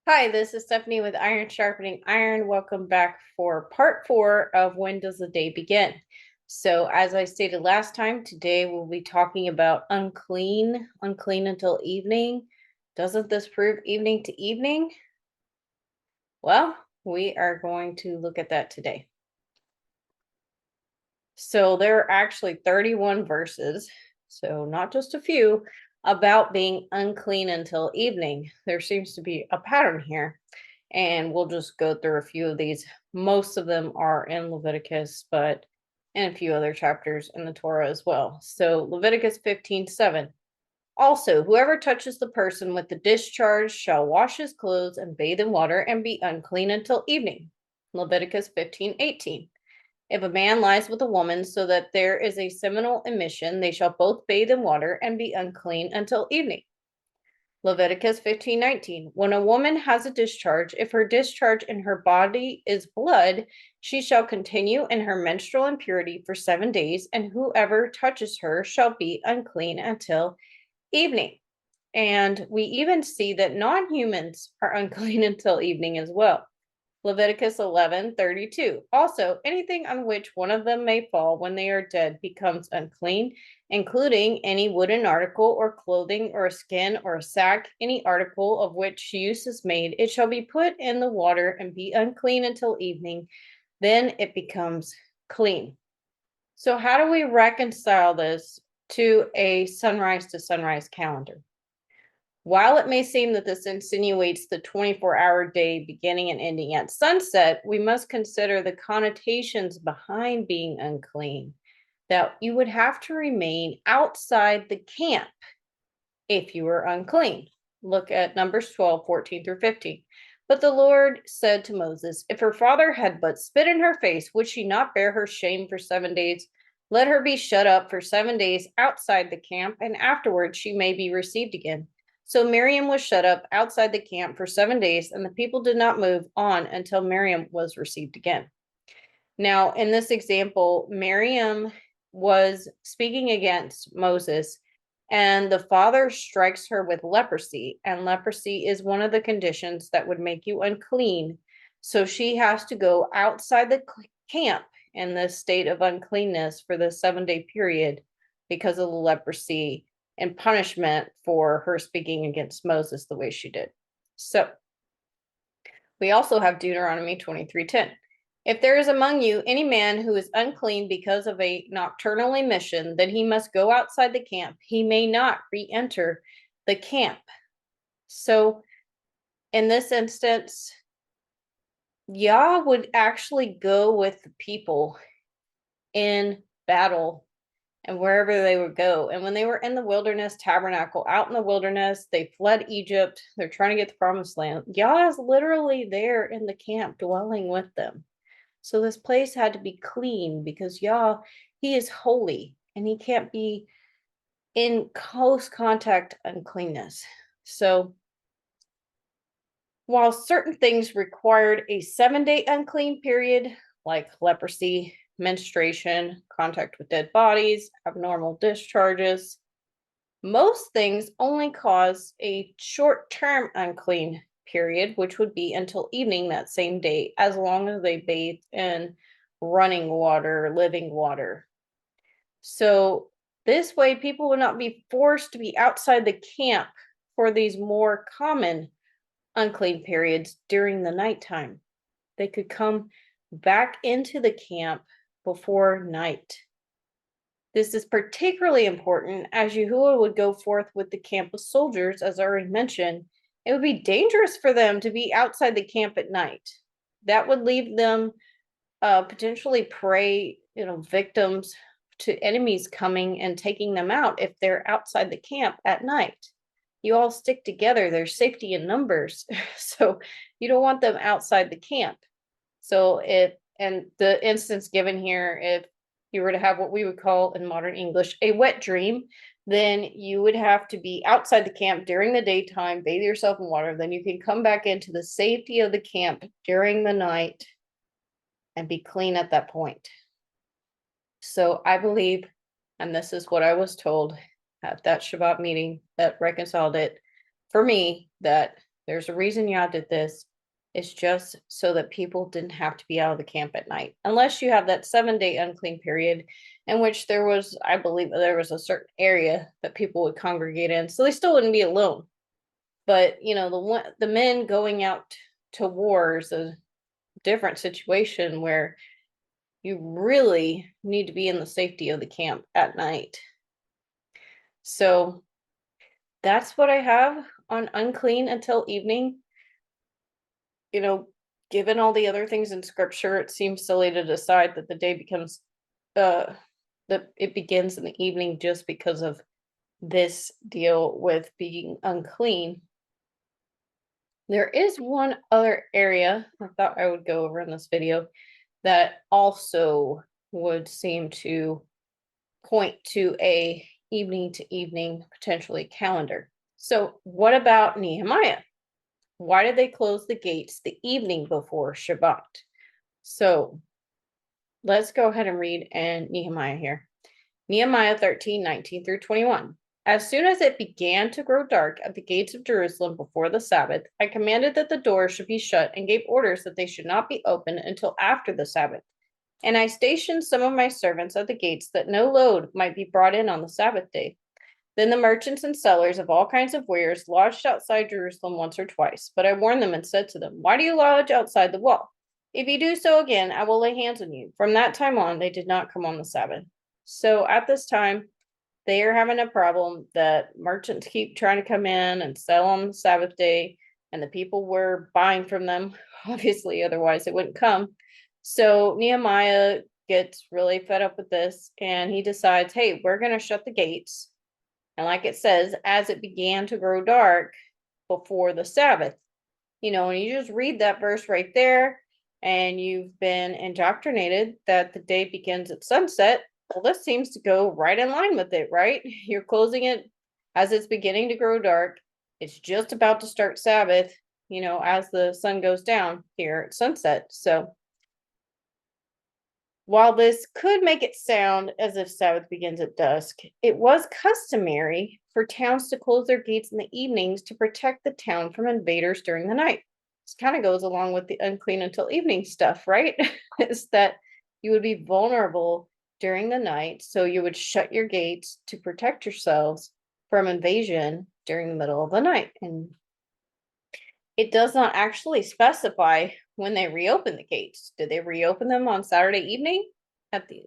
Hi, this is Stephanie with Iron Sharpening Iron. Welcome back for part 4 of When Does the Day Begin? So, as I stated last time, today we'll be talking about unclean, unclean until evening. Doesn't this prove evening to evening? Well, we are going to look at that today. So, there are actually 31 verses, so not just a few, about being unclean until evening. There seems to be a pattern here. And we'll just go through a few of these. Most of them are in Leviticus, but and a few other chapters in the Torah as well. So Leviticus 15:7. Also, whoever touches the person with the discharge shall wash his clothes and bathe in water and be unclean until evening. Leviticus 15:18. If a man lies with a woman so that there is a seminal emission, they shall both bathe in water and be unclean until evening. Leviticus 15:19. When a woman has a discharge, if her discharge in her body is blood, she shall continue in her menstrual impurity for 7 days, and whoever touches her shall be unclean until evening. And we even see that non-humans are unclean until evening as well. Leviticus 11:32. Also, anything on which one of them may fall when they are dead becomes unclean, including any wooden article or clothing or a skin or a sack, any article of which use is made. It shall be put in the water and be unclean until evening. Then it becomes clean. So, how do we reconcile this to a sunrise to sunrise calendar? While it may seem that this insinuates the 24-hour day beginning and ending at sunset, we must consider the connotations behind being unclean, that you would have to remain outside the camp if you were unclean. Look at Numbers 12:14-15. But the Lord said to Moses, if her father had but spit in her face, would she not bear her shame for 7 days? Let her be shut up for 7 days outside the camp, and afterwards she may be received again. So Miriam was shut up outside the camp for 7 days, and the people did not move on until Miriam was received again. Now, in this example, Miriam was speaking against Moses, and the father strikes her with leprosy, and leprosy is one of the conditions that would make you unclean. So she has to go outside the camp in this state of uncleanness for the 7 day period because of the leprosy and punishment for her speaking against Moses the way she did. So we also have Deuteronomy 23:10. If there is among you any man who is unclean because of a nocturnal emission, then he must go outside the camp. He may not re-enter the camp. So in this instance, Yah would actually go with the people in battle and wherever they would go. And when they were in the wilderness tabernacle, out in the wilderness, they fled Egypt. They're trying to get the promised land. Yah is literally there in the camp dwelling with them. So this place had to be clean because Yah, he is holy and he can't be in close contact uncleanness. So while certain things required a 7 day unclean period, like leprosy, menstruation, contact with dead bodies, abnormal discharges, most things only cause a short term unclean period, which would be until evening that same day, as long as they bathe in running water, living water. So, this way, people would not be forced to be outside the camp for these more common unclean periods during the nighttime. They could come back into the camp before night. This is particularly important as Yahuwah would go forth with the camp of soldiers, as I already mentioned. It would be dangerous for them to be outside the camp at night. That would leave them potentially prey, victims to enemies coming and taking them out if they're outside the camp at night. You all stick together, there's safety in numbers. So you don't want them outside the camp. So and the instance given here, if you were to have what we would call in modern English a wet dream, then you would have to be outside the camp during the daytime, bathe yourself in water, then you can come back into the safety of the camp during the night and be clean at that point. So I believe, and this is what I was told at that Shabbat meeting that reconciled it for me, that There's a reason Yah did this. It's just so that people didn't have to be out of the camp at night, unless you have that 7 day unclean period, in which there was, I believe, there was a certain area that people would congregate in, so they still wouldn't be alone. But the men going out to war is a different situation where you really need to be in the safety of the camp at night. So that's what I have on unclean until evening. Given all the other things in scripture, it seems silly to decide that the day becomes that it begins in the evening just because of this deal with being unclean. There is one other area I thought I would go over in this video that also would seem to point to a evening to evening, potentially calendar. So what about Nehemiah? Why did they close the gates the evening before Shabbat? So let's go ahead and read in Nehemiah here. Nehemiah 13:19-21. As soon as it began to grow dark at the gates of Jerusalem before the Sabbath, I commanded that the doors should be shut and gave orders that they should not be opened until after the Sabbath. And I stationed some of my servants at the gates that no load might be brought in on the Sabbath day. Then the merchants and sellers of all kinds of wares lodged outside Jerusalem once or twice. But I warned them and said to them, "Why do you lodge outside the wall? If you do so again, I will lay hands on you." From that time on, they did not come on the Sabbath. So at this time, they are having a problem that merchants keep trying to come in and sell on the Sabbath day, and the people were buying from them, obviously, otherwise it wouldn't come. So Nehemiah gets really fed up with this, and he decides, hey, we're going to shut the gates. And like it says, as it began to grow dark before the Sabbath. And you just read that verse right there, and you've been indoctrinated that the day begins at sunset. Well, this seems to go right in line with it, right? You're closing it as it's beginning to grow dark. It's just about to start Sabbath, as the sun goes down here at sunset. So while this could make it sound as if Sabbath begins at dusk, it was customary for towns to close their gates in the evenings to protect the town from invaders during the night. This kind of goes along with the unclean until evening stuff, right? Is that you would be vulnerable during the night, so you would shut your gates to protect yourselves from invasion during the middle of the night. And it does not actually specify when they reopen the gates. Did they reopen them on Saturday evening at the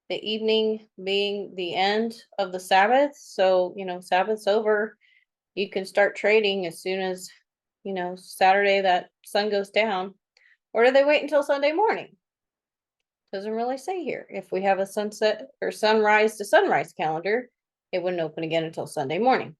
evening being the end of the Sabbath? So, Sabbath's over. You can start trading as soon as, Saturday that sun goes down. Or do they wait until Sunday morning? Doesn't really say here. If we have a sunset or sunrise to sunrise calendar, it wouldn't open again until Sunday morning.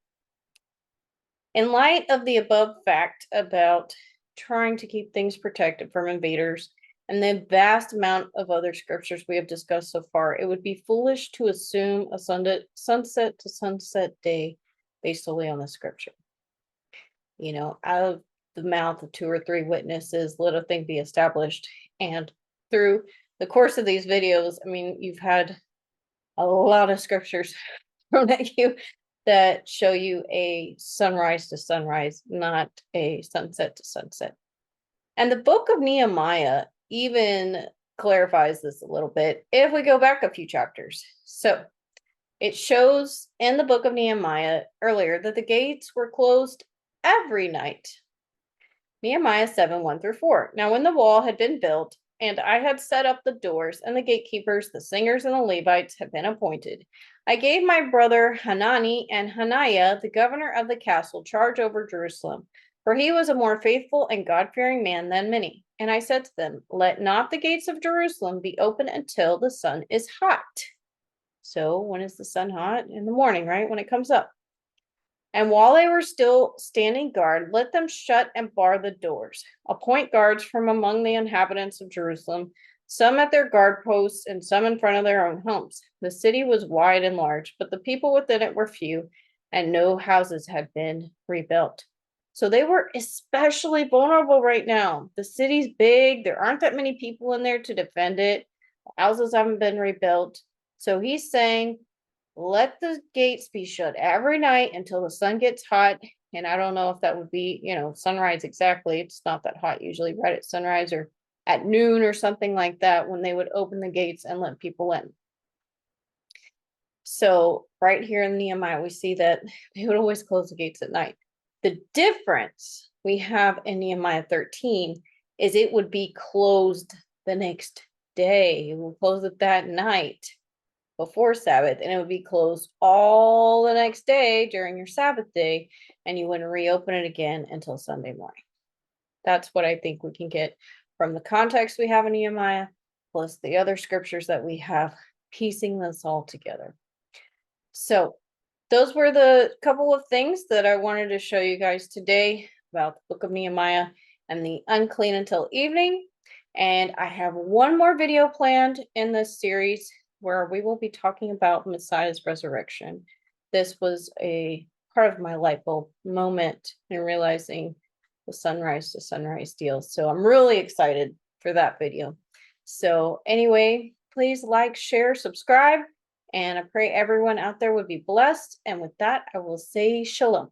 In light of the above fact about trying to keep things protected from invaders and the vast amount of other scriptures we have discussed so far, it would be foolish to assume a sunset to sunset day based solely on the scripture. Out of the mouth of 2 or 3 witnesses, let a thing be established. And through the course of these videos, you've had a lot of scriptures thrown at you that show you a sunrise to sunrise, not a sunset to sunset. And the book of Nehemiah even clarifies this a little bit if we go back a few chapters. So it shows in the book of Nehemiah earlier that the gates were closed every night. Nehemiah 7:1-4. Now, when the wall had been built, and I had set up the doors, and the gatekeepers, the singers, and the Levites had been appointed, I gave my brother Hanani and Hananiah, the governor of the castle, charge over Jerusalem, for he was a more faithful and God-fearing man than many. And I said to them, let not the gates of Jerusalem be open until the sun is hot. So when is the sun hot? In the morning, right? When it comes up. And while they were still standing guard, let them shut and bar the doors. Appoint guards from among the inhabitants of Jerusalem, some at their guard posts and some in front of their own homes. The city was wide and large, but the people within it were few, and no houses had been rebuilt. So they were especially vulnerable right now. The city's big. There aren't that many people in there to defend it. The houses haven't been rebuilt. So he's saying, let the gates be shut every night until the sun gets hot. And I don't know if that would be, sunrise exactly. It's not that hot usually right at sunrise or at noon or something like that when they would open the gates and let people in. So right here in Nehemiah, we see that they would always close the gates at night. The difference we have in Nehemiah 13 is it would be closed the next day. It will close it that night before Sabbath, and it would be closed all the next day during your Sabbath day, and you wouldn't reopen it again until Sunday morning. That's what I think we can get from the context we have in Nehemiah, plus the other scriptures that we have, piecing this all together. So, those were the couple of things that I wanted to show you guys today about the book of Nehemiah and the unclean until evening. And I have one more video planned in this series where we will be talking about Messiah's resurrection. This was a part of my light bulb moment in realizing the sunrise to sunrise deal. So I'm really excited for that video. So anyway, please like, share, subscribe, and I pray everyone out there would be blessed. And with that, I will say shalom.